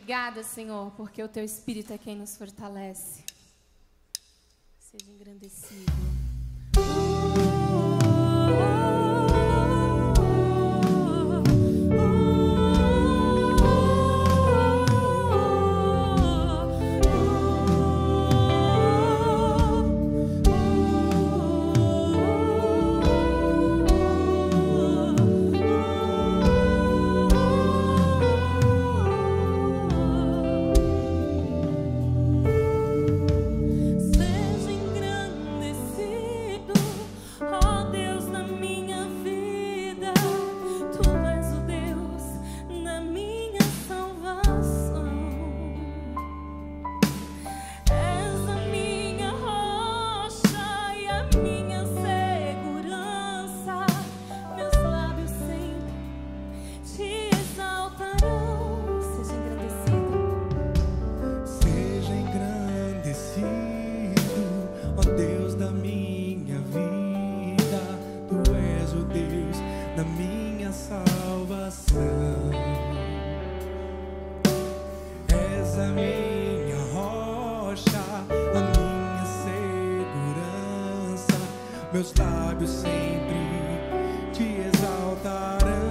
Obrigada, Senhor, porque o Teu Espírito é quem nos fortalece. Seja engrandecido. Meus lábios sempre te exaltarão.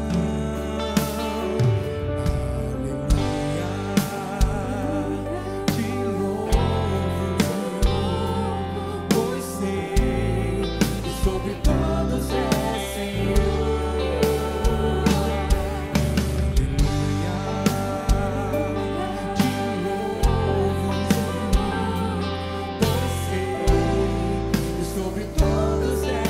Aleluia, te louvo, pois sei que sobre todos é Senhor. Aleluia, te louvo, pois sei que sobre todos é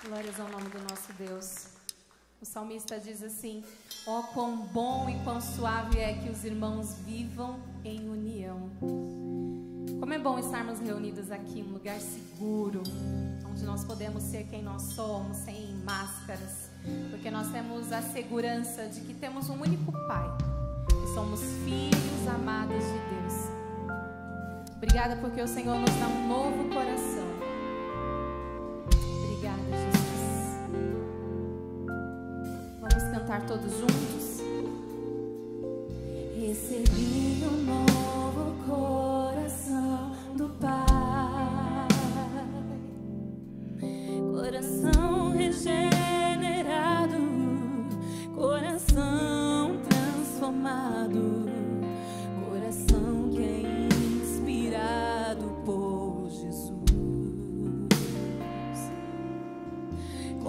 Glórias ao nome do nosso Deus. O salmista diz assim: ó, quão bom e quão suave é que os irmãos vivam em união. Como é bom estarmos reunidos aqui em um lugar seguro, onde nós podemos ser quem nós somos, sem máscaras, porque nós temos a segurança de que temos um único Pai, que somos filhos amados de Deus. Obrigada porque o Senhor nos dá um novo coração. Obrigada, Jesus. Vamos cantar todos juntos. Recebi um novo coração do Pai.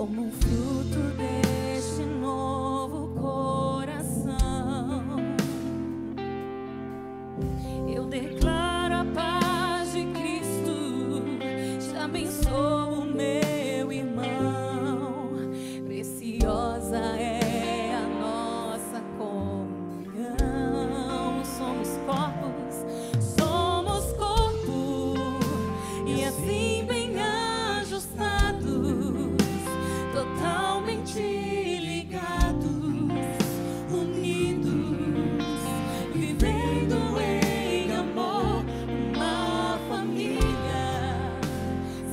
como fruto deste novo coração. Eu declaro a paz de Cristo, te abençoo, meu irmão. Preciosa é a nossa comunhão. Somos corpos, e assim bem ajustados, totalmente ligados, unidos, vivendo em amor, uma família,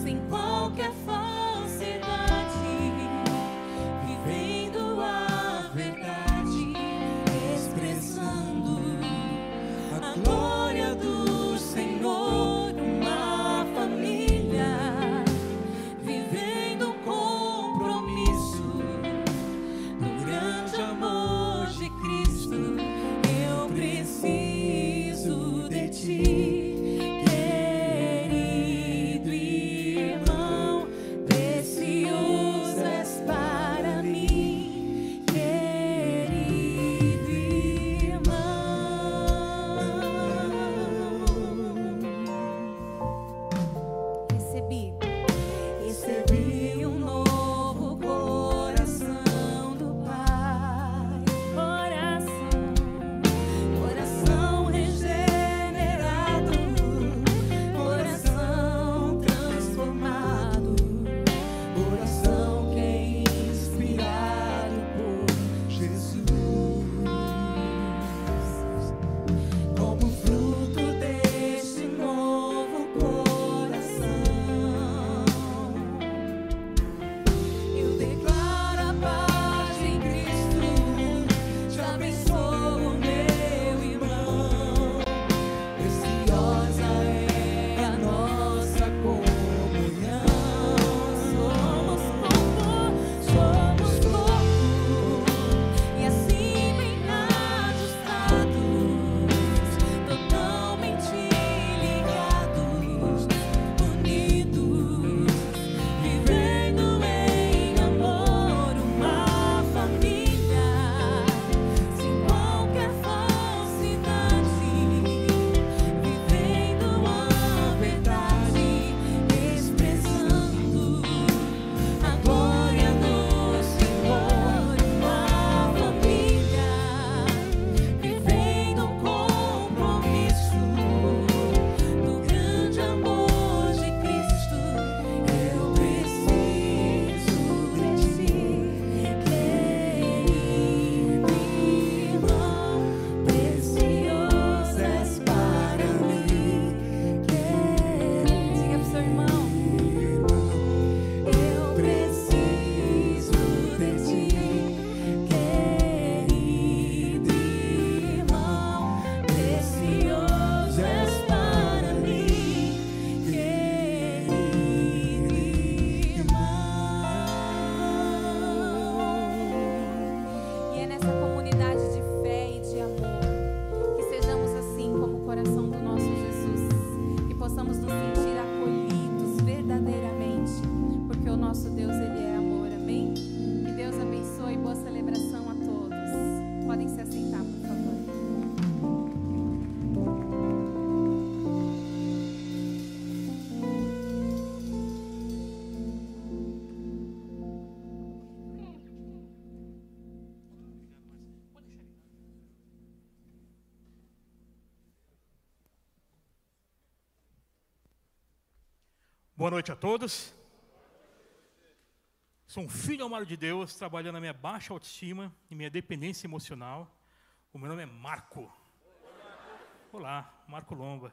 sem qualquer falsidade, vivendo a verdade, expressando a glória do Senhor. Boa noite a todos. Sou um filho amado de Deus, trabalhando na minha baixa autoestima e minha dependência emocional. O meu nome é Marco. Olá, Marco Lomba.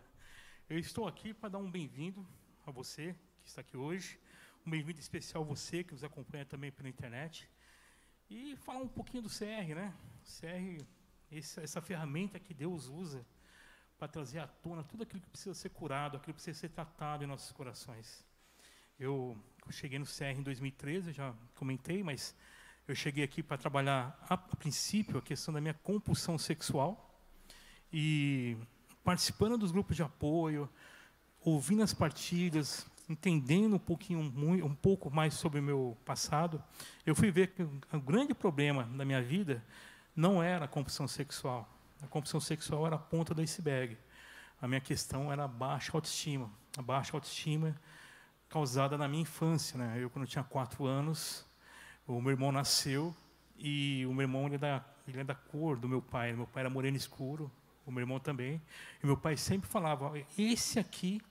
Eu estou aqui para dar um bem-vindo a você que está aqui hoje, um bem-vindo especial a você que nos acompanha também pela internet, e falar um pouquinho do CR, né? CR, essa ferramenta que Deus usa para trazer à tona tudo aquilo que precisa ser curado, aquilo que precisa ser tratado em nossos corações. Eu cheguei no CR em 2013, já comentei, mas eu cheguei aqui para trabalhar, a princípio, a questão da minha compulsão sexual, e participando dos grupos de apoio, ouvindo as partilhas, entendendo um pouco mais sobre o meu passado, eu fui ver que o grande problema da minha vida não era a compulsão sexual. A compulsão sexual era a ponta do iceberg. A minha questão era a baixa autoestima. A baixa autoestima causada na minha infância, né? Eu, quando tinha 4 anos, o meu irmão nasceu e o meu irmão ele é da cor do meu pai. Meu pai era moreno escuro, o meu irmão também. E meu pai sempre falava: esse aqui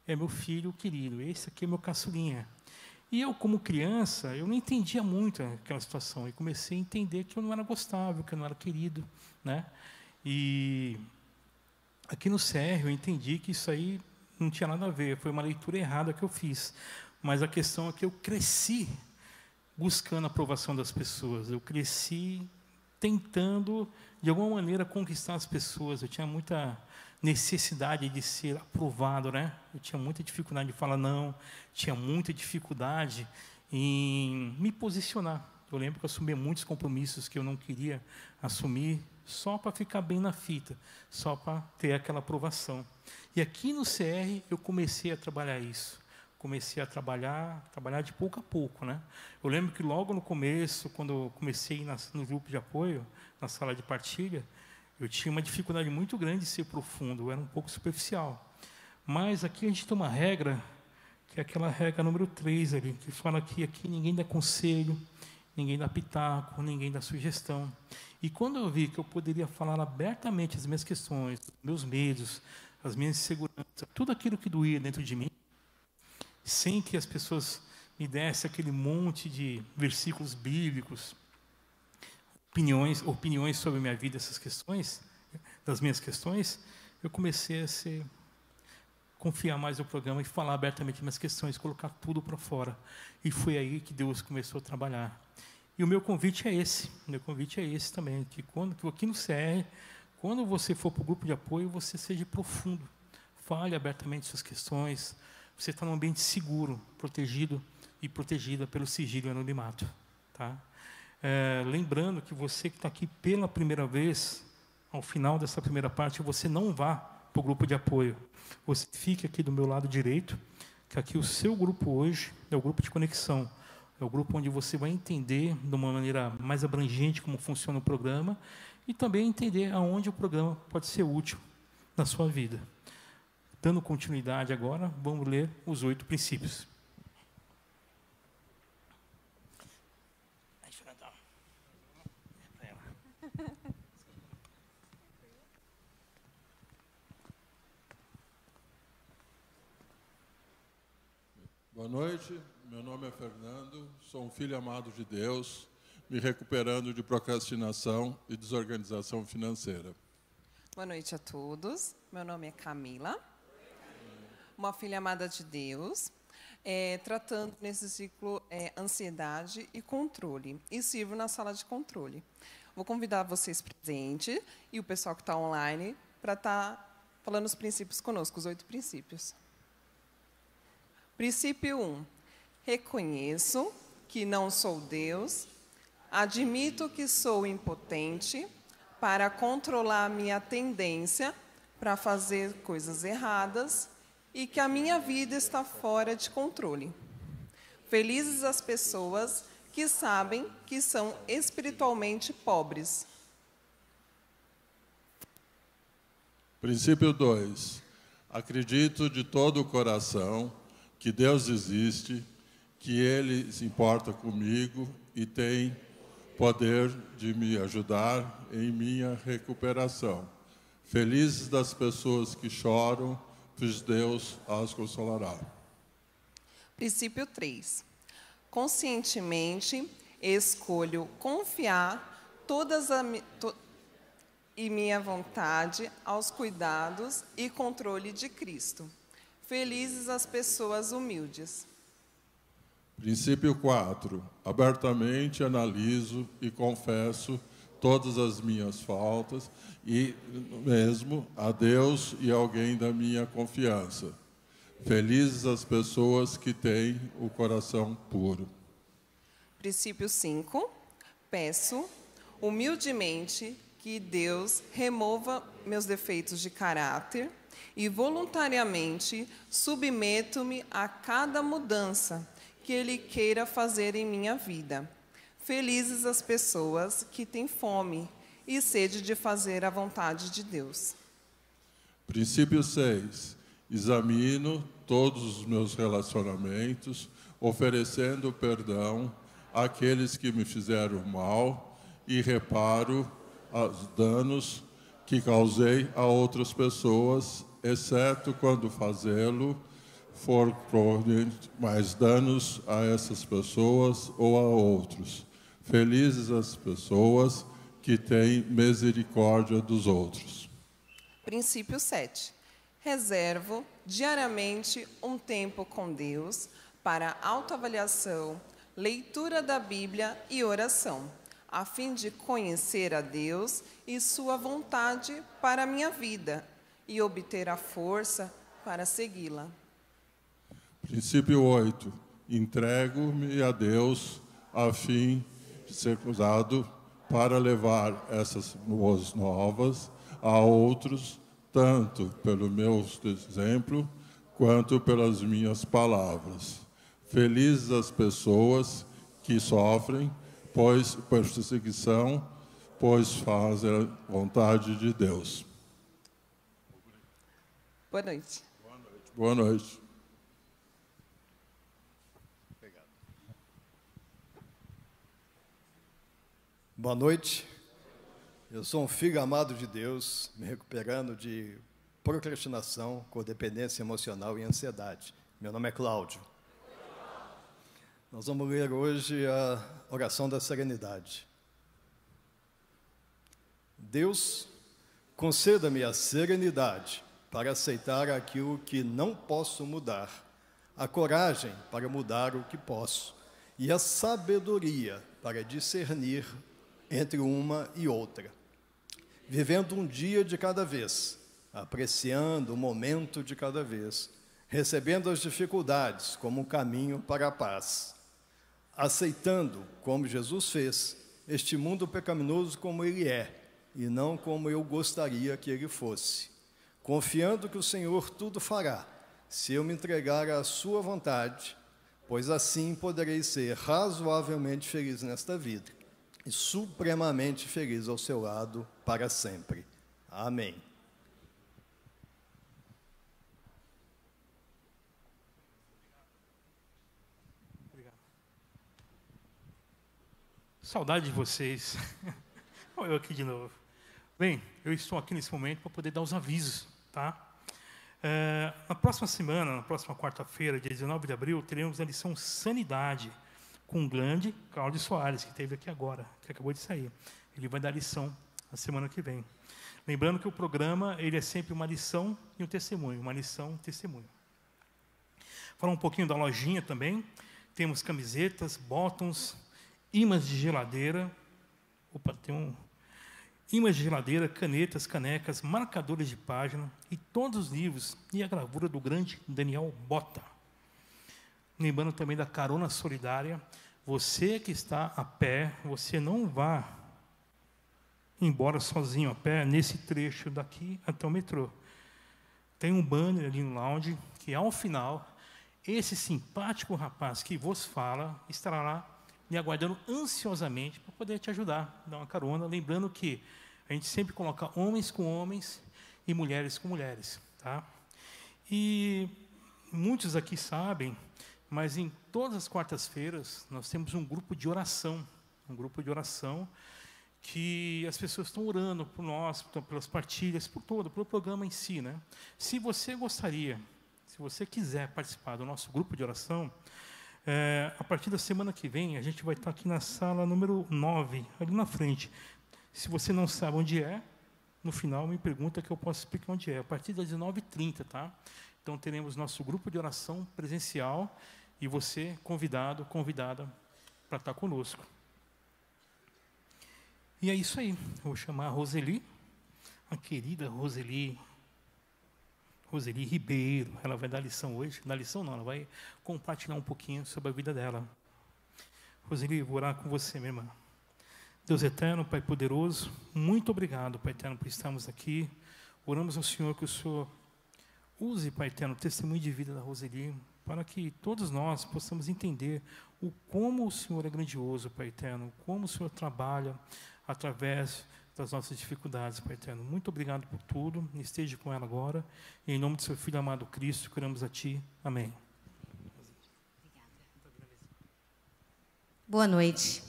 é meu filho querido, esse aqui é meu caçulinha. E eu, como criança, eu não entendia muito aquela situação. E comecei a entender que eu não era gostável, que eu não era querido, né? E aqui no CR eu entendi que isso aí não tinha nada a ver. Foi uma leitura errada que eu fiz. Mas a questão é que eu cresci buscando a aprovação das pessoas. Eu cresci tentando, de alguma maneira, conquistar as pessoas. Eu tinha muita necessidade de ser aprovado, né? Eu tinha muita dificuldade de falar não, tinha muita dificuldade em me posicionar. Eu lembro que eu assumi muitos compromissos que eu não queria assumir só para ficar bem na fita, só para ter aquela aprovação. E aqui no CR eu comecei a trabalhar isso. Comecei a trabalhar de pouco a pouco, né? Eu lembro que logo no começo, quando eu comecei no grupo de apoio, na sala de partilha, eu tinha uma dificuldade muito grande de ser profundo, eu era um pouco superficial. Mas aqui a gente tem uma regra, que é aquela regra número 3 ali, que fala que aqui ninguém dá conselho, ninguém dá pitaco, ninguém dá sugestão. E quando eu vi que eu poderia falar abertamente as minhas questões, meus medos, as minhas inseguranças, tudo aquilo que doía dentro de mim, sem que as pessoas me dessem aquele monte de versículos bíblicos, opiniões sobre a minha vida, essas questões, das minhas questões, eu comecei a confiar mais no programa e falar abertamente minhas questões, colocar tudo para fora. E foi aí que Deus começou a trabalhar. E o meu convite é esse também, que aqui no CR, quando você for para o grupo de apoio, você seja profundo, fale abertamente suas questões, você está num ambiente seguro, protegido e protegida pelo sigilo e anonimato, tá? Lembrando que você que está aqui pela primeira vez, ao final dessa primeira parte, você não vá para o grupo de apoio. Você fique aqui do meu lado direito, que aqui o seu grupo hoje é o grupo de conexão. É o grupo onde você vai entender de uma maneira mais abrangente como funciona o programa e também entender aonde o programa pode ser útil na sua vida. Dando continuidade agora, vamos ler os 8 princípios. Boa noite, meu nome é Fernando, sou um filho amado de Deus, me recuperando de procrastinação e desorganização financeira. Boa noite a todos, meu nome é Camila, uma filha amada de Deus, tratando nesse ciclo ansiedade e controle, e sirvo na sala de controle. Vou convidar vocês presentes e o pessoal que está online para estar falando os princípios conosco, os 8 princípios. Princípio 1. Reconheço que não sou Deus, admito que sou impotente para controlar minha tendência para fazer coisas erradas e que a minha vida está fora de controle. Felizes as pessoas que sabem que são espiritualmente pobres. Princípio 2. Acredito de todo o coração que Deus existe, que Ele se importa comigo e tem poder de me ajudar em minha recuperação. Felizes das pessoas que choram, pois Deus as consolará. Princípio 3. Conscientemente escolho confiar e minha vontade aos cuidados e controle de Cristo. Felizes as pessoas humildes. Princípio 4. Abertamente analiso e confesso todas as minhas faltas e mesmo a Deus e alguém da minha confiança. Felizes as pessoas que têm o coração puro. Princípio 5. Peço humildemente que Deus remova meus defeitos de caráter e voluntariamente submeto-me a cada mudança que Ele queira fazer em minha vida. Felizes as pessoas que têm fome e sede de fazer a vontade de Deus. Princípio 6. Examino todos os meus relacionamentos, oferecendo perdão àqueles que me fizeram mal e reparo os danos que causei a outras pessoas, exceto quando fazê-lo for provavelmente mais danos a essas pessoas ou a outros. Felizes as pessoas que têm misericórdia dos outros. Princípio 7. Reservo diariamente um tempo com Deus para autoavaliação, leitura da Bíblia e oração, a fim de conhecer a Deus e sua vontade para a minha vida e obter a força para segui-la. Princípio 8. Entrego-me a Deus a fim de ser usado para levar essas boas novas a outros, tanto pelo meu exemplo quanto pelas minhas palavras. Felizes as pessoas que sofrem perseguição, pois fazem a vontade de Deus. Boa noite. Boa noite. Obrigado. Boa noite. Eu sou um filho amado de Deus, me recuperando de procrastinação, codependência emocional e ansiedade. Meu nome é Cláudio. Nós vamos ler hoje a oração da serenidade. Deus, conceda-me a serenidade para aceitar aquilo que não posso mudar, a coragem para mudar o que posso e a sabedoria para discernir entre uma e outra, vivendo um dia de cada vez, apreciando o momento de cada vez, recebendo as dificuldades como um caminho para a paz, aceitando, como Jesus fez, este mundo pecaminoso como ele é, e não como eu gostaria que ele fosse, confiando que o Senhor tudo fará, se eu me entregar à sua vontade, pois assim poderei ser razoavelmente feliz nesta vida, e supremamente feliz ao seu lado para sempre. Amém. Saudade de vocês. Olha eu aqui de novo. Bem, eu estou aqui nesse momento para poder dar os avisos, tá? Na próxima semana, na próxima quarta-feira, dia 19 de abril, teremos a lição Sanidade com o grande Cláudio Soares, que esteve aqui agora, que acabou de sair. Ele vai dar lição na semana que vem. Lembrando que o programa ele é sempre uma lição e um testemunho, uma lição e um testemunho. Falar um pouquinho da lojinha também. Temos camisetas, bottoms, ímãs de geladeira. Opa, tem ímãs de geladeira, canetas, canecas, marcadores de página e todos os livros e a gravura do grande Daniel Bota. Lembrando também da carona solidária. Você que está a pé, você não vá embora sozinho a pé nesse trecho daqui até o metrô. Tem um banner ali no lounge que, ao final, esse simpático rapaz que vos fala estará lá me aguardando ansiosamente para poder te ajudar, dar uma carona. Lembrando que a gente sempre coloca homens com homens e mulheres com mulheres. Tá? E muitos aqui sabem, mas em todas as quartas-feiras nós temos um grupo de oração. Um grupo de oração que as pessoas estão orando por nós, pelas partilhas, pelo programa em si. Né? Se você gostaria, se você quiser participar do nosso grupo de oração, a partir da semana que vem, a gente vai estar aqui na sala número 9, ali na frente. Se você não sabe onde é, no final me pergunta que eu posso explicar onde é. A partir das 19h30, tá? Então, teremos nosso grupo de oração presencial e você convidado, convidada para estar conosco. E é isso aí. Eu vou chamar a Roseli, a querida Roseli Ribeiro. Ela vai dar lição hoje. Dar lição não, ela vai compartilhar um pouquinho sobre a vida dela. Roseli, vou orar com você, minha irmã. Deus eterno, Pai poderoso, muito obrigado, Pai eterno, por estarmos aqui. Oramos ao Senhor que o Senhor use, Pai eterno, o testemunho de vida da Roseli, para que todos nós possamos entender como o Senhor é grandioso, Pai eterno, como o Senhor trabalha através das nossas dificuldades, Pai eterno. Muito obrigado por tudo, esteja com ela agora, e em nome do seu Filho amado Cristo, oramos a Ti. Amém. Boa noite.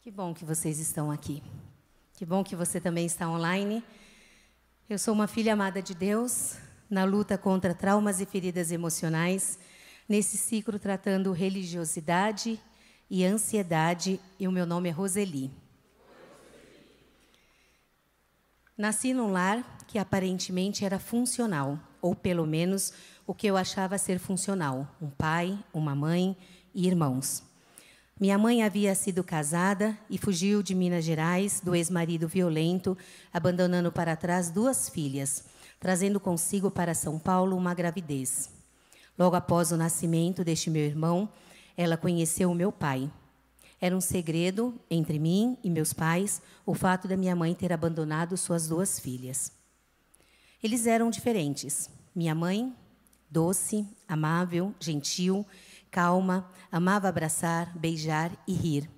Que bom que vocês estão aqui. Que bom que você também está online. Eu sou uma filha amada de Deus, na luta contra traumas e feridas emocionais, nesse ciclo tratando religiosidade e ansiedade, e o meu nome é Roseli. Nasci num lar que aparentemente era funcional, ou pelo menos o que eu achava ser funcional: um pai, uma mãe e irmãos. Minha mãe havia sido casada e fugiu de Minas Gerais do ex-marido violento, abandonando para trás 2 filhas, trazendo consigo para São Paulo uma gravidez. Logo após o nascimento deste meu irmão, ela conheceu o meu pai. Era um segredo entre mim e meus pais o fato da minha mãe ter abandonado suas 2 filhas. Eles eram diferentes. Minha mãe, doce, amável, gentil, calma, amava abraçar, beijar e rir.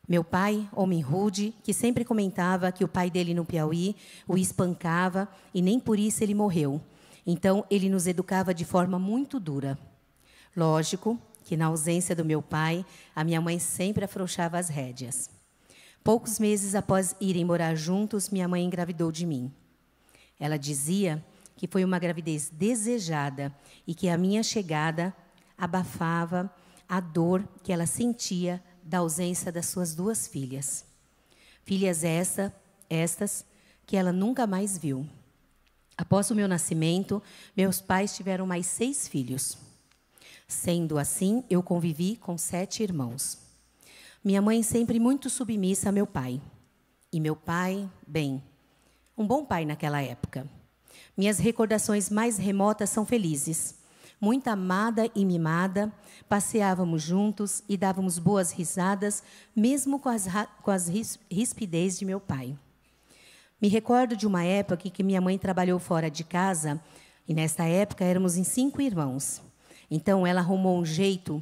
Meu pai, homem rude, que sempre comentava que o pai dele no Piauí o espancava e nem por isso ele morreu. Então, ele nos educava de forma muito dura. Lógico que, na ausência do meu pai, a minha mãe sempre afrouxava as rédeas. Poucos meses após irem morar juntos, minha mãe engravidou de mim. Ela dizia que foi uma gravidez desejada e que a minha chegada abafava a dor que ela sentia da ausência das suas 2 filhas. Filhas estas que ela nunca mais viu. Após o meu nascimento, meus pais tiveram mais 6 filhos. Sendo assim, eu convivi com 7 irmãos. Minha mãe sempre muito submissa a meu pai. E meu pai, bem, um bom pai naquela época. Minhas recordações mais remotas são felizes. Muito amada e mimada, passeávamos juntos e dávamos boas risadas, mesmo com as rispidez de meu pai. Me recordo de uma época em que minha mãe trabalhou fora de casa, e nesta época éramos em 5 irmãos. Então, ela arrumou um jeito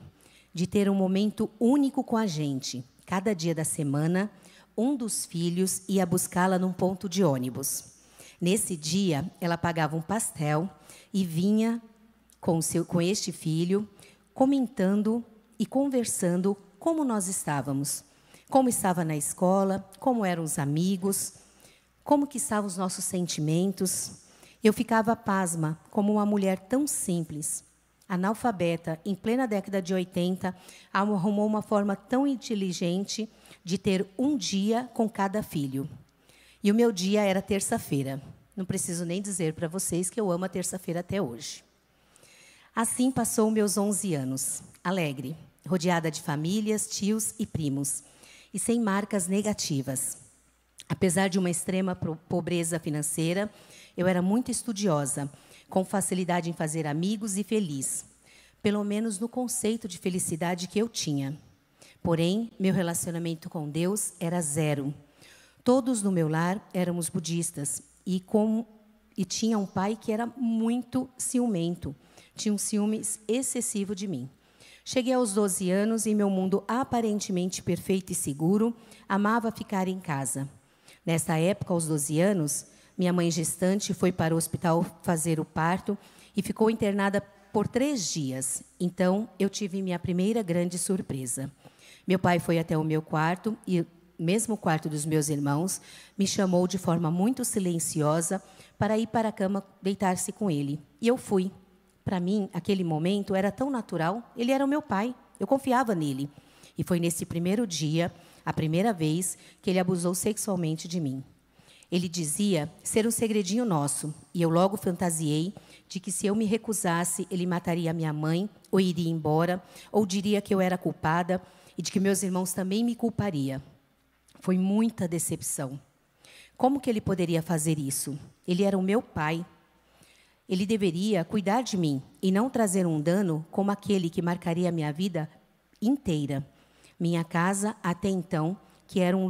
de ter um momento único com a gente. Cada dia da semana, um dos filhos ia buscá-la num ponto de ônibus. Nesse dia, ela pagava um pastel e vinha com este filho, comentando e conversando como nós estávamos, como estava na escola, como eram os amigos, como que estavam os nossos sentimentos. Eu ficava pasma, como uma mulher tão simples, analfabeta, em plena década de 80, arrumou uma forma tão inteligente de ter um dia com cada filho. E o meu dia era terça-feira. Não preciso nem dizer para vocês que eu amo a terça-feira até hoje. Assim passou meus 11 anos, alegre, rodeada de famílias, tios e primos, e sem marcas negativas. Apesar de uma extrema pobreza financeira, eu era muito estudiosa, com facilidade em fazer amigos e feliz, pelo menos no conceito de felicidade que eu tinha. Porém, meu relacionamento com Deus era 0. Todos no meu lar éramos budistas, e tinha um pai que era muito ciumento, tinha um ciúme excessivo de mim. Cheguei aos 12 anos e meu mundo aparentemente perfeito e seguro, amava ficar em casa. Nesta época, aos 12 anos, minha mãe gestante foi para o hospital fazer o parto e ficou internada por 3 dias. Então, eu tive minha primeira grande surpresa. Meu pai foi até o meu quarto e, mesmo o quarto dos meus irmãos, me chamou de forma muito silenciosa para ir para a cama deitar-se com ele. E eu fui. Para mim, aquele momento era tão natural, ele era o meu pai, eu confiava nele. E foi nesse primeiro dia, a primeira vez, que ele abusou sexualmente de mim. Ele dizia ser um segredinho nosso, e eu logo fantasiei de que se eu me recusasse, ele mataria minha mãe, ou iria embora, ou diria que eu era culpada, e de que meus irmãos também me culpariam. Foi muita decepção. Como que ele poderia fazer isso? Ele era o meu pai. Ele deveria cuidar de mim e não trazer um dano como aquele que marcaria a minha vida inteira. Minha casa, até então, que era um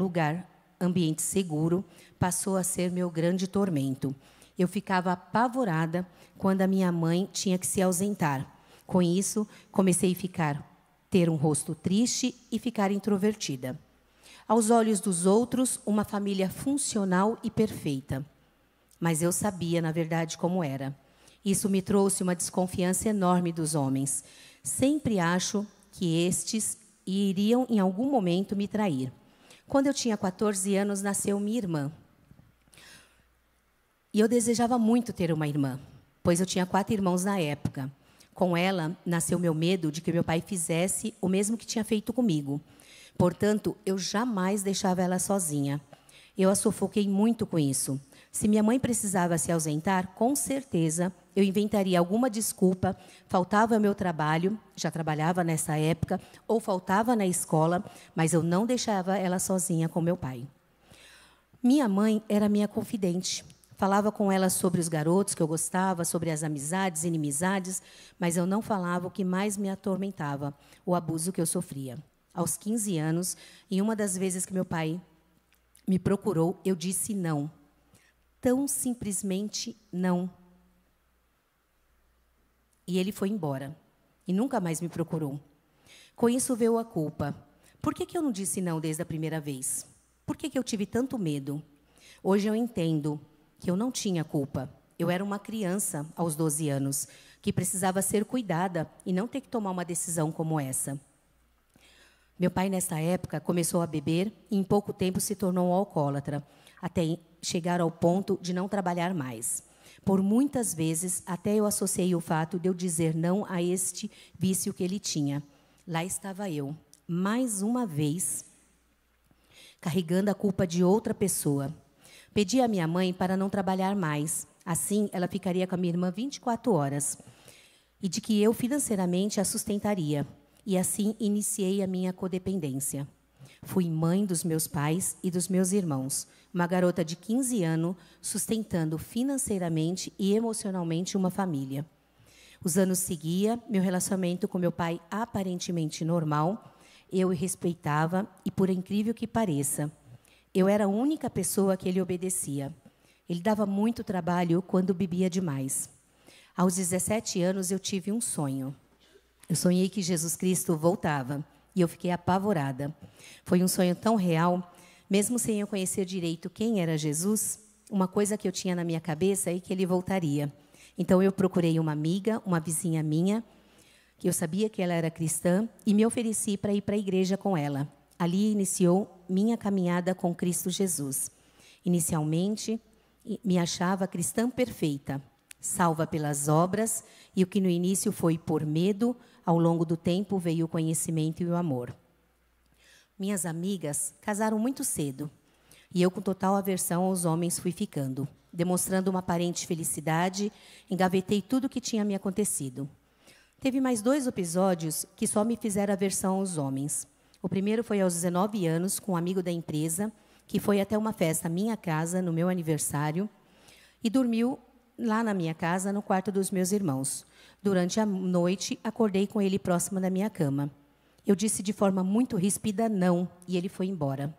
ambiente seguro, passou a ser meu grande tormento. Eu ficava apavorada quando a minha mãe tinha que se ausentar. Com isso, comecei a ter um rosto triste e ficar introvertida. Aos olhos dos outros, uma família funcional e perfeita. Mas eu sabia, na verdade, como era. Isso me trouxe uma desconfiança enorme dos homens. Sempre acho que estes iriam, em algum momento, me trair. Quando eu tinha 14 anos, nasceu minha irmã. E eu desejava muito ter uma irmã, pois eu tinha 4 irmãos na época. Com ela, nasceu meu medo de que meu pai fizesse o mesmo que tinha feito comigo. Portanto, eu jamais deixava ela sozinha. Eu a sufoquei muito com isso. Se minha mãe precisava se ausentar, com certeza eu inventaria alguma desculpa, faltava ao meu trabalho, já trabalhava nessa época, ou faltava na escola, mas eu não deixava ela sozinha com meu pai. Minha mãe era minha confidente. Falava com ela sobre os garotos que eu gostava, sobre as amizades e inimizades, mas eu não falava o que mais me atormentava, o abuso que eu sofria. Aos 15 anos, em uma das vezes que meu pai me procurou, eu disse não. Tão simplesmente não. E ele foi embora. E nunca mais me procurou. Com isso veio a culpa. Por que eu não disse não desde a primeira vez? Por que eu tive tanto medo? Hoje eu entendo que eu não tinha culpa. Eu era uma criança aos 12 anos, que precisava ser cuidada e não ter que tomar uma decisão como essa. Meu pai, nessa época, começou a beber e, em pouco tempo, se tornou um alcoólatra, até chegar ao ponto de não trabalhar mais. Por muitas vezes, até eu associei o fato de eu dizer não a este vício que ele tinha. Lá estava eu, mais uma vez, carregando a culpa de outra pessoa. Pedi à minha mãe para não trabalhar mais. Assim, ela ficaria com a minha irmã 24 horas. E de que eu, financeiramente, a sustentaria. E assim, iniciei a minha codependência. Fui mãe dos meus pais e dos meus irmãos. Uma garota de 15 anos, sustentando financeiramente e emocionalmente uma família. Os anos seguiam, meu relacionamento com meu pai aparentemente normal. Eu o respeitava e, por incrível que pareça, eu era a única pessoa que ele obedecia. Ele dava muito trabalho quando bebia demais. Aos 17 anos, eu tive um sonho. Eu sonhei que Jesus Cristo voltava e eu fiquei apavorada. Foi um sonho tão real, mesmo sem eu conhecer direito quem era Jesus, uma coisa que eu tinha na minha cabeça é que ele voltaria. Então, eu procurei uma amiga, uma vizinha minha, que eu sabia que ela era cristã, e me ofereci para ir para a igreja com ela. Ali iniciou minha caminhada com Cristo Jesus. Inicialmente, me achava cristã perfeita, salva pelas obras, e o que no início foi por medo, ao longo do tempo veio o conhecimento e o amor. Minhas amigas casaram muito cedo, e eu, com total aversão aos homens, fui ficando. Demonstrando uma aparente felicidade, engavetei tudo o que tinha me acontecido. Teve mais 2 episódios que só me fizeram aversão aos homens. O primeiro foi aos 19 anos, com um amigo da empresa, que foi até uma festa à minha casa, no meu aniversário, e dormiu lá na minha casa, no quarto dos meus irmãos. Durante a noite, acordei com ele próximo da minha cama. Eu disse de forma muito ríspida não, e ele foi embora.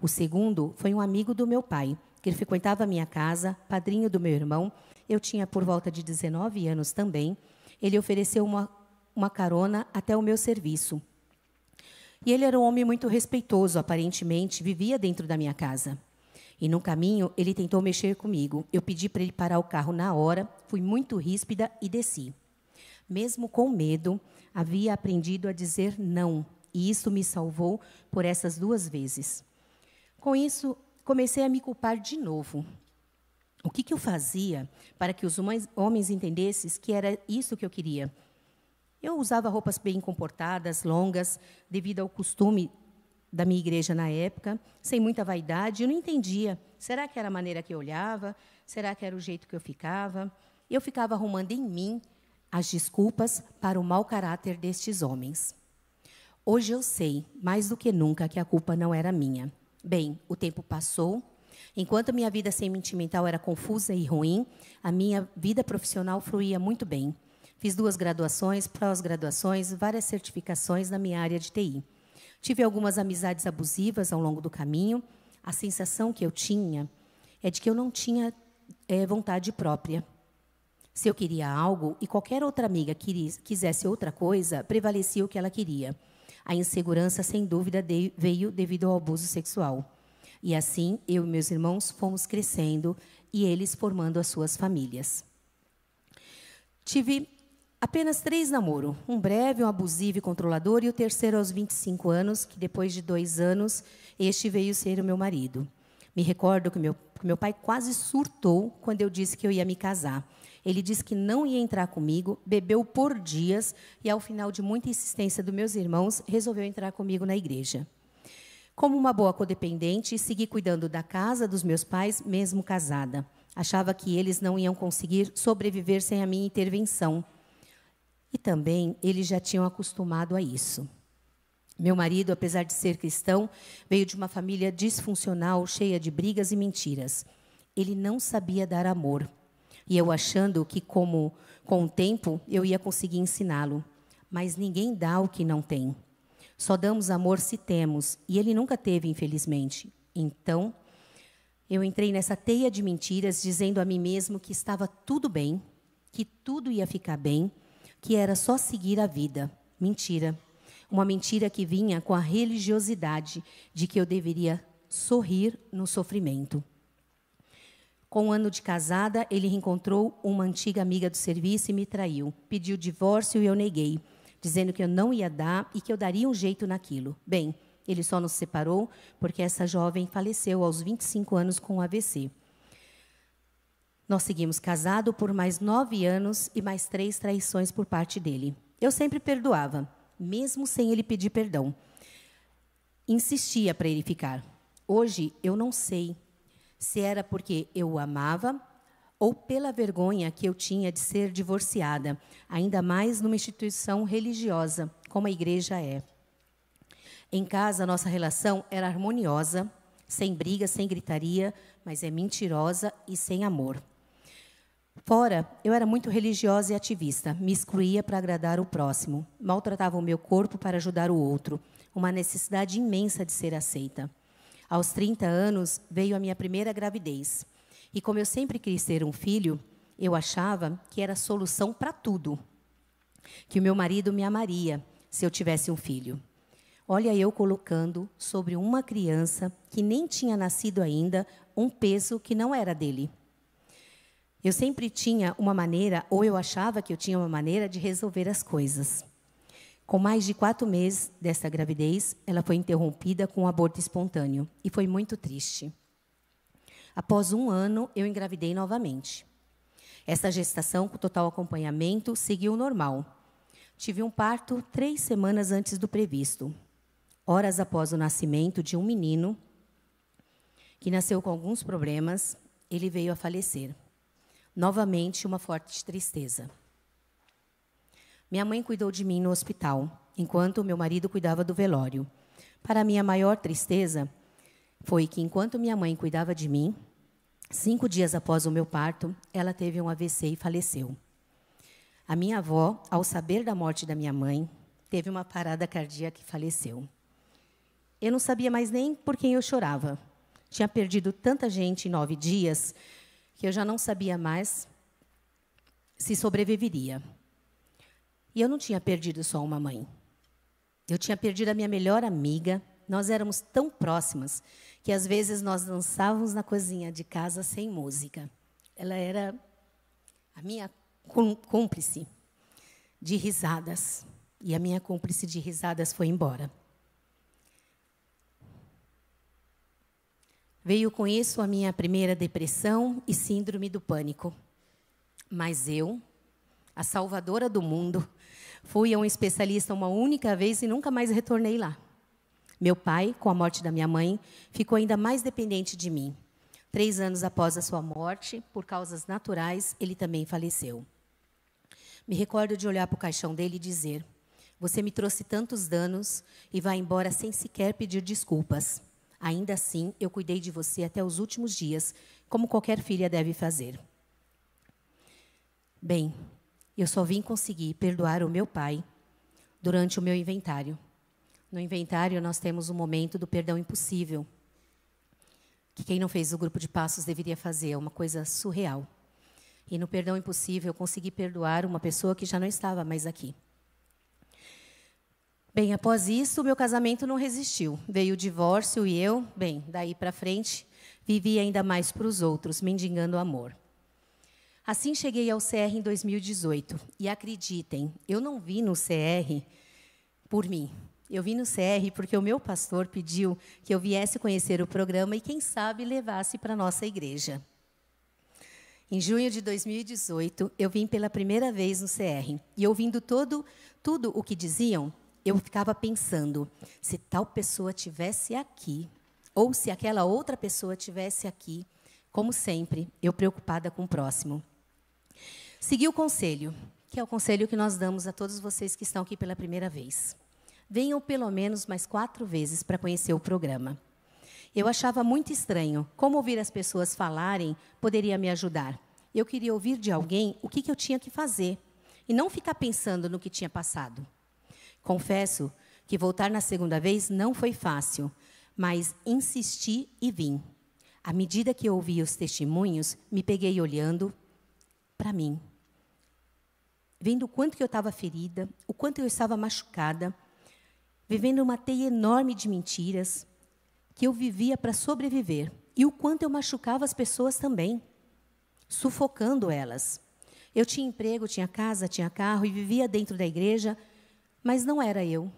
O segundo foi um amigo do meu pai, que ele frequentava a minha casa, padrinho do meu irmão. Eu tinha por volta de 19 anos também. Ele ofereceu uma carona até o meu serviço. E ele era um homem muito respeitoso, aparentemente, vivia dentro da minha casa. E no caminho, ele tentou mexer comigo. Eu pedi para ele parar o carro na hora, fui muito ríspida e desci. Mesmo com medo, havia aprendido a dizer não, e isso me salvou por essas 2 vezes. Com isso, comecei a me culpar de novo. O que eu fazia para que os homens entendessem que era isso que eu queria? Eu usava roupas bem comportadas, longas, devido ao costume da minha igreja na época, sem muita vaidade. Eu não entendia. Será que era a maneira que eu olhava? Será que era o jeito que eu ficava? Eu ficava arrumando em mim as desculpas para o mau caráter destes homens. Hoje eu sei, mais do que nunca, que a culpa não era minha. Bem, o tempo passou. Enquanto a minha vida sentimental era confusa e ruim, a minha vida profissional fluía muito bem. Fiz 2 graduações, pós-graduações, várias certificações na minha área de TI. Tive algumas amizades abusivas ao longo do caminho. A sensação que eu tinha é de que eu não tinha vontade própria. Se eu queria algo e qualquer outra amiga quisesse outra coisa, prevalecia o que ela queria. A insegurança, sem dúvida, veio devido ao abuso sexual. E assim, eu e meus irmãos fomos crescendo e eles formando as suas famílias. Tive apenas 3 namoros. Um breve, um abusivo e controlador, e o terceiro aos 25 anos, que depois de 2 anos, este veio ser o meu marido. Me recordo que meu pai quase surtou quando eu disse que eu ia me casar. Ele disse que não ia entrar comigo, bebeu por dias e, ao final de muita insistência dos meus irmãos, resolveu entrar comigo na igreja. Como uma boa codependente, segui cuidando da casa dos meus pais, mesmo casada. Achava que eles não iam conseguir sobreviver sem a minha intervenção. E também eles já tinham acostumado a isso. Meu marido, apesar de ser cristão, veio de uma família disfuncional, cheia de brigas e mentiras. Ele não sabia dar amor. E eu achando que, com o tempo, eu ia conseguir ensiná-lo. Mas ninguém dá o que não tem. Só damos amor se temos. E ele nunca teve, infelizmente. Então, eu entrei nessa teia de mentiras, dizendo a mim mesmo que estava tudo bem, que tudo ia ficar bem, que era só seguir a vida. Mentira. Uma mentira que vinha com a religiosidade de que eu deveria sorrir no sofrimento. Com 1 ano de casada, ele reencontrou uma antiga amiga do serviço e me traiu. Pediu divórcio e eu neguei, dizendo que eu não ia dar e que eu daria um jeito naquilo. Bem, ele só nos separou porque essa jovem faleceu aos 25 anos com AVC. Nós seguimos casados por mais 9 anos e mais 3 traições por parte dele. Eu sempre perdoava, mesmo sem ele pedir perdão. Insistia para ele ficar. Hoje, eu não sei se era porque eu o amava ou pela vergonha que eu tinha de ser divorciada, ainda mais numa instituição religiosa, como a igreja é. Em casa, nossa relação era harmoniosa, sem briga, sem gritaria, mas é mentirosa e sem amor. Fora, eu era muito religiosa e ativista, me excluía para agradar o próximo, maltratava o meu corpo para ajudar o outro, uma necessidade imensa de ser aceita. Aos 30 anos, veio a minha primeira gravidez. E como eu sempre quis ter um filho, eu achava que era a solução para tudo. Que o meu marido me amaria se eu tivesse um filho. Olha eu colocando sobre uma criança que nem tinha nascido ainda um peso que não era dele. Eu sempre tinha uma maneira, ou eu achava que eu tinha uma maneira de resolver as coisas. Com mais de 4 meses dessa gravidez, ela foi interrompida com um aborto espontâneo. E foi muito triste. Após 1 ano, eu engravidei novamente. Essa gestação, com total acompanhamento, seguiu normal. Tive um parto 3 semanas antes do previsto. Horas após o nascimento de um menino, que nasceu com alguns problemas, ele veio a falecer. Novamente, uma forte tristeza. Minha mãe cuidou de mim no hospital, enquanto meu marido cuidava do velório. Para minha maior tristeza, foi que, enquanto minha mãe cuidava de mim, 5 dias após o meu parto, ela teve um AVC e faleceu. A minha avó, ao saber da morte da minha mãe, teve uma parada cardíaca e faleceu. Eu não sabia mais nem por quem eu chorava. Tinha perdido tanta gente em 9 dias que eu já não sabia mais se sobreviveria. E eu não tinha perdido só uma mãe. Eu tinha perdido a minha melhor amiga. Nós éramos tão próximas que, às vezes, nós dançávamos na cozinha de casa sem música. Ela era a minha cúmplice de risadas. E a minha cúmplice de risadas foi embora. Veio com isso a minha primeira depressão e síndrome do pânico. Mas eu, a salvadora do mundo, fui a um especialista uma única vez e nunca mais retornei lá. Meu pai, com a morte da minha mãe, ficou ainda mais dependente de mim. 3 anos após a sua morte, por causas naturais, ele também faleceu. Me recordo de olhar para o caixão dele e dizer: você me trouxe tantos danos e vai embora sem sequer pedir desculpas. Ainda assim, eu cuidei de você até os últimos dias, como qualquer filha deve fazer. Bem, eu só vim conseguir perdoar o meu pai durante o meu inventário. No inventário, nós temos o momento do perdão impossível. que quem não fez o grupo de passos deveria fazer, é uma coisa surreal. E no Perdão Impossível, eu consegui perdoar uma pessoa que já não estava mais aqui. Bem, após isso, meu casamento não resistiu. Veio o divórcio e eu, bem, daí para frente, vivi ainda mais para os outros, mendigando amor. Assim cheguei ao CR em 2018. E acreditem, eu não vim no CR por mim. Eu vim no CR porque o meu pastor pediu que eu viesse conhecer o programa e, quem sabe, levasse para a nossa igreja. Em junho de 2018, eu vim pela primeira vez no CR. E ouvindo tudo o que diziam, eu ficava pensando, se tal pessoa tivesse aqui, ou se aquela outra pessoa tivesse aqui, como sempre, eu preocupada com o próximo. Segui o conselho, que é o conselho que nós damos a todos vocês que estão aqui pela primeira vez. Venham pelo menos mais 4 vezes para conhecer o programa. Eu achava muito estranho como ouvir as pessoas falarem poderia me ajudar. Eu queria ouvir de alguém o que eu tinha que fazer e não ficar pensando no que tinha passado. Confesso que voltar na segunda vez não foi fácil, mas insisti e vim. À medida que eu ouvia os testemunhos, me peguei olhando para mim, vendo o quanto que eu estava ferida, o quanto eu estava machucada, vivendo uma teia enorme de mentiras que eu vivia para sobreviver, e o quanto eu machucava as pessoas também, sufocando elas. Eu tinha emprego, tinha casa, tinha carro e vivia dentro da igreja, mas não era eu.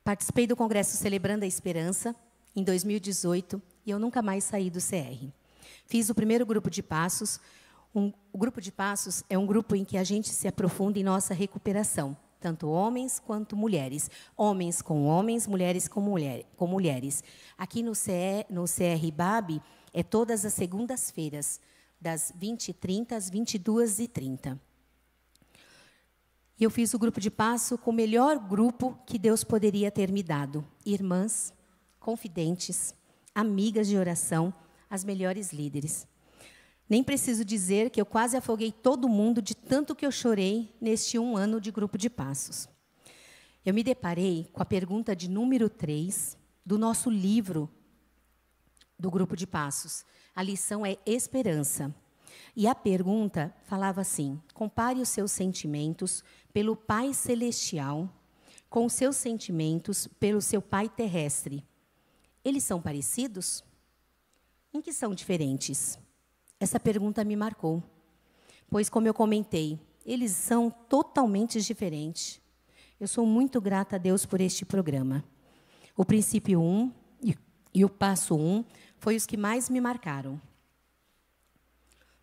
Participei do Congresso Celebrando a Esperança em 2018 e eu nunca mais saí do CR. Fiz o primeiro grupo de passos. O grupo de passos é um grupo em que a gente se aprofunda em nossa recuperação, tanto homens quanto mulheres. Homens com homens, mulheres com mulheres. Aqui no CR BAB é todas as segundas-feiras, das 20h30 às 22h30. E eu fiz o grupo de passo com o melhor grupo que Deus poderia ter me dado. Irmãs, confidentes, amigas de oração, as melhores líderes. Nem preciso dizer que eu quase afoguei todo mundo de tanto que eu chorei neste 1 ano de grupo de passos. Eu me deparei com a pergunta de número 3 do nosso livro do grupo de passos. A lição é esperança. E a pergunta falava assim: compare os seus sentimentos pelo Pai Celestial com os seus sentimentos pelo seu Pai Terrestre. Eles são parecidos? Em que são diferentes? Essa pergunta me marcou, pois, como eu comentei, eles são totalmente diferentes. Eu sou muito grata a Deus por este programa. O princípio 1 e o passo 1 foi os que mais me marcaram.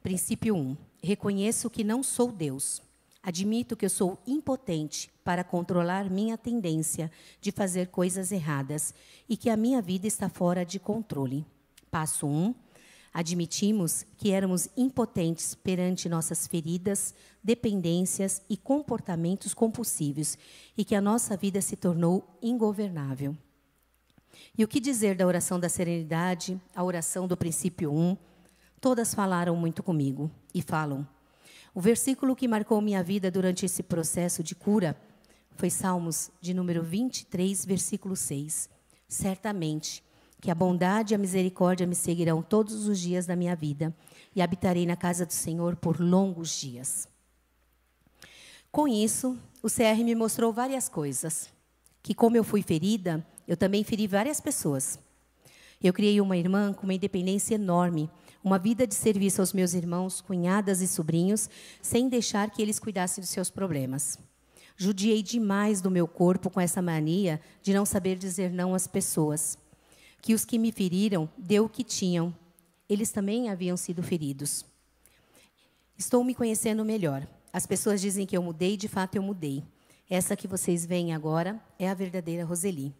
Princípio 1. Reconheço que não sou Deus. Admito que eu sou impotente para controlar minha tendência de fazer coisas erradas e que a minha vida está fora de controle. Passo 1. Admitimos que éramos impotentes perante nossas feridas, dependências e comportamentos compulsivos e que a nossa vida se tornou ingovernável. E o que dizer da oração da serenidade, a oração do princípio 1? Todas falaram muito comigo e falam. O versículo que marcou minha vida durante esse processo de cura foi Salmos de número 23, versículo 6. Certamente que a bondade e a misericórdia me seguirão todos os dias da minha vida e habitarei na casa do Senhor por longos dias. Com isso, o CR me mostrou várias coisas, que como eu fui ferida, eu também feri várias pessoas. Eu criei uma irmã com uma independência enorme, uma vida de serviço aos meus irmãos, cunhadas e sobrinhos, sem deixar que eles cuidassem dos seus problemas. Judiei demais do meu corpo com essa mania de não saber dizer não às pessoas. Que os que me feriram deu o que tinham. Eles também haviam sido feridos. Estou me conhecendo melhor. As pessoas dizem que eu mudei, de fato eu mudei. Essa que vocês veem agora é a verdadeira Roseli.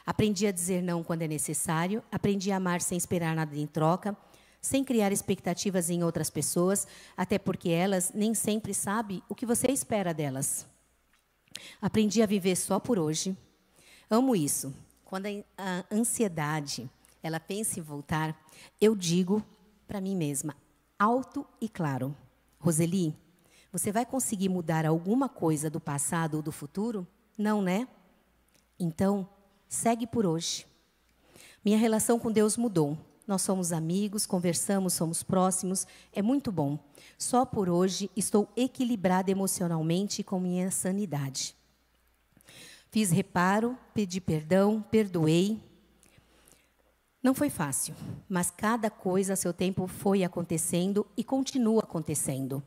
Aprendi a dizer não quando é necessário, aprendi a amar sem esperar nada em troca, sem criar expectativas em outras pessoas, até porque elas nem sempre sabem o que você espera delas. Aprendi a viver só por hoje. Amo isso. Quando a ansiedade, ela pensa em voltar, eu digo para mim mesma, alto e claro, Roseli, você vai conseguir mudar alguma coisa do passado ou do futuro? Não, né? Então, segue por hoje. Minha relação com Deus mudou. Nós somos amigos, conversamos, somos próximos. É muito bom. Só por hoje estou equilibrada emocionalmente com minha sanidade. Fiz reparo, pedi perdão, perdoei. Não foi fácil, mas cada coisa a seu tempo foi acontecendo e continua acontecendo.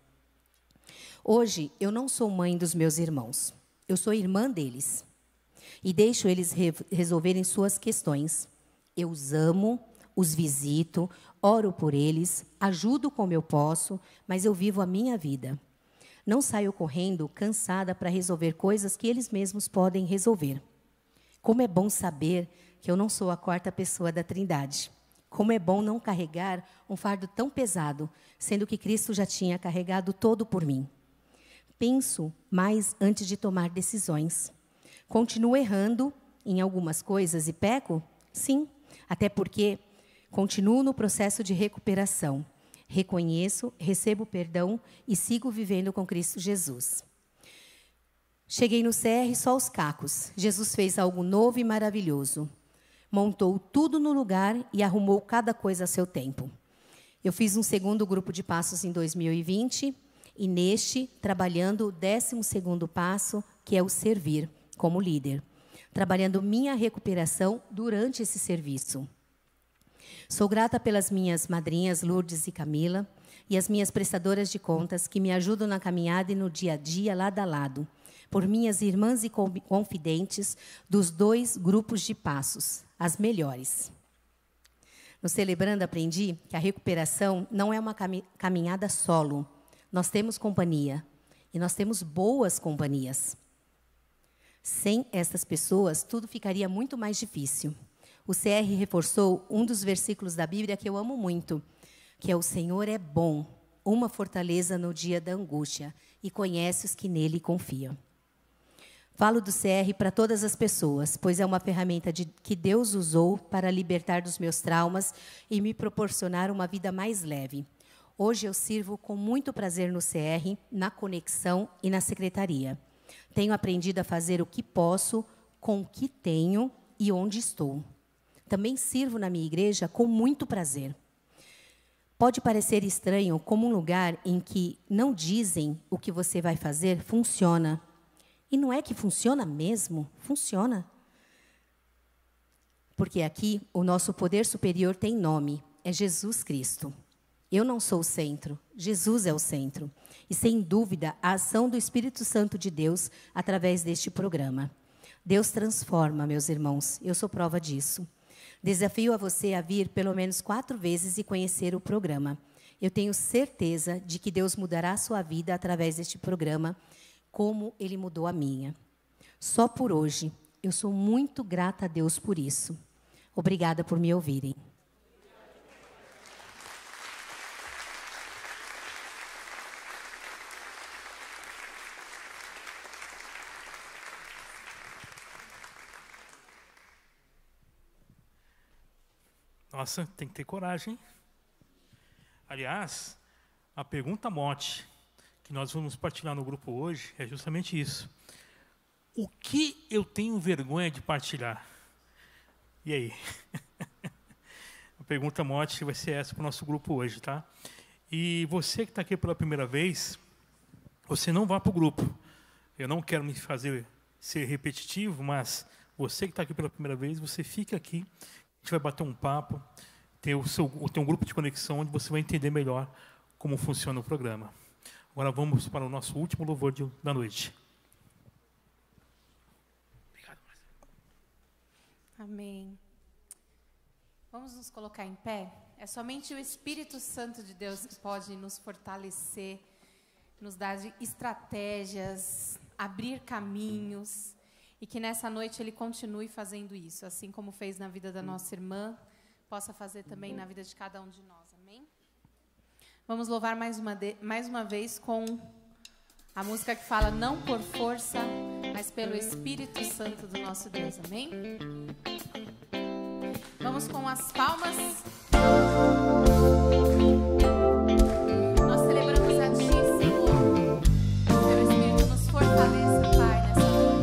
Hoje, eu não sou mãe dos meus irmãos. Eu sou irmã deles. E deixo eles resolverem suas questões. Eu os amo, os visito, oro por eles, ajudo como eu posso, mas eu vivo a minha vida. Não saio correndo, cansada, para resolver coisas que eles mesmos podem resolver. Como é bom saber que eu não sou a quarta pessoa da Trindade. Como é bom não carregar um fardo tão pesado, sendo que Cristo já tinha carregado todo por mim. Penso mais antes de tomar decisões. Continuo errando em algumas coisas e peco? Sim, até porque continuo no processo de recuperação. Reconheço, recebo perdão e sigo vivendo com Cristo Jesus. Cheguei no CR só os cacos. Jesus fez algo novo e maravilhoso. Montou tudo no lugar e arrumou cada coisa a seu tempo. Eu fiz um segundo grupo de passos em 2020 e neste, trabalhando o 12º passo, que é o servir, como líder. Trabalhando minha recuperação durante esse serviço. Sou grata pelas minhas madrinhas Lourdes e Camila e as minhas prestadoras de contas que me ajudam na caminhada e no dia a dia, lado a lado. Por minhas irmãs e confidentes dos 2 grupos de passos, as melhores. No Celebrando, aprendi que a recuperação não é uma caminhada solo. Nós temos companhia, e nós temos boas companhias. Sem estas pessoas, tudo ficaria muito mais difícil. O CR reforçou um dos versículos da Bíblia que eu amo muito, que é: o Senhor é bom, uma fortaleza no dia da angústia, e conhece os que nele confiam. Falo do CR para todas as pessoas, pois é uma ferramenta que Deus usou para libertar dos meus traumas e me proporcionar uma vida mais leve. Hoje eu sirvo com muito prazer no CR, na conexão e na secretaria. Tenho aprendido a fazer o que posso, com o que tenho e onde estou. Também sirvo na minha igreja com muito prazer. Pode parecer estranho como um lugar em que não dizem o que você vai fazer funciona. E não é que funciona mesmo? Funciona. Porque aqui o nosso poder superior tem nome, é Jesus Cristo. Eu não sou o centro, Jesus é o centro. E, sem dúvida, a ação do Espírito Santo de Deus através deste programa. Deus transforma, meus irmãos, eu sou prova disso. Desafio a você a vir pelo menos 4 vezes e conhecer o programa. Eu tenho certeza de que Deus mudará a sua vida através deste programa, como Ele mudou a minha. Só por hoje, eu sou muito grata a Deus por isso. Obrigada por me ouvirem. Nossa, tem que ter coragem. Aliás, a pergunta mote que nós vamos partilhar no grupo hoje é justamente isso. O que eu tenho vergonha de partilhar? E aí? A pergunta mote vai ser essa para o nosso grupo hoje, tá? E você que está aqui pela primeira vez, você não vá para o grupo. Eu não quero me fazer ser repetitivo, mas você que está aqui pela primeira vez, você fica aqui. A gente vai bater um papo, ter um grupo de conexão onde você vai entender melhor como funciona o programa. Agora vamos para o nosso último louvor da noite. Obrigado, Marcelo. Amém. Vamos nos colocar em pé? É somente o Espírito Santo de Deus que pode nos fortalecer, nos dar estratégias, abrir caminhos. E que nessa noite Ele continue fazendo isso, assim como fez na vida da nossa irmã, possa fazer também na vida de cada um de nós. Amém? Vamos louvar mais uma vez com a música que fala: não por força, mas pelo Espírito Santo do nosso Deus. Amém? Vamos com as palmas. Nós celebramos a Ti, Senhor. Teu Espírito nos fortaleça, Pai, nessa noite.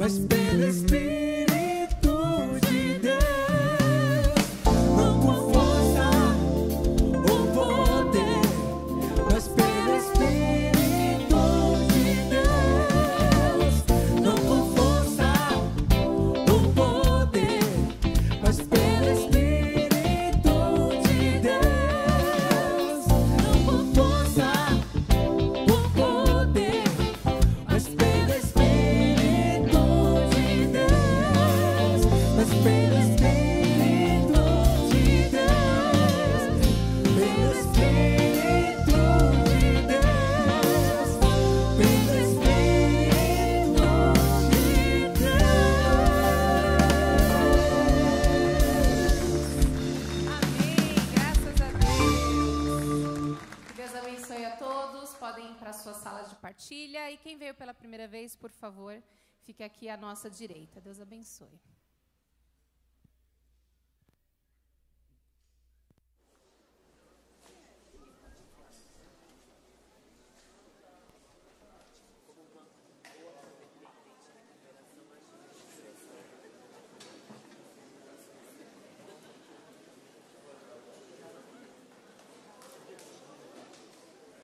mas pelo Espírito de Deus, não com força ou poder, mas pelo Espírito de Deus, não com força ou poder, mas pelo Espírito de Deus, não com força ou poder, mas pelo Espírito de Deus, mas pelo Espírito de Deus, pelo Espírito de Deus, pelo Espírito de Amém, graças a Deus. Que Deus abençoe a todos. Podem ir para a sua sala de partilha. E quem veio pela primeira vez, por favor, fique aqui à nossa direita. Deus abençoe.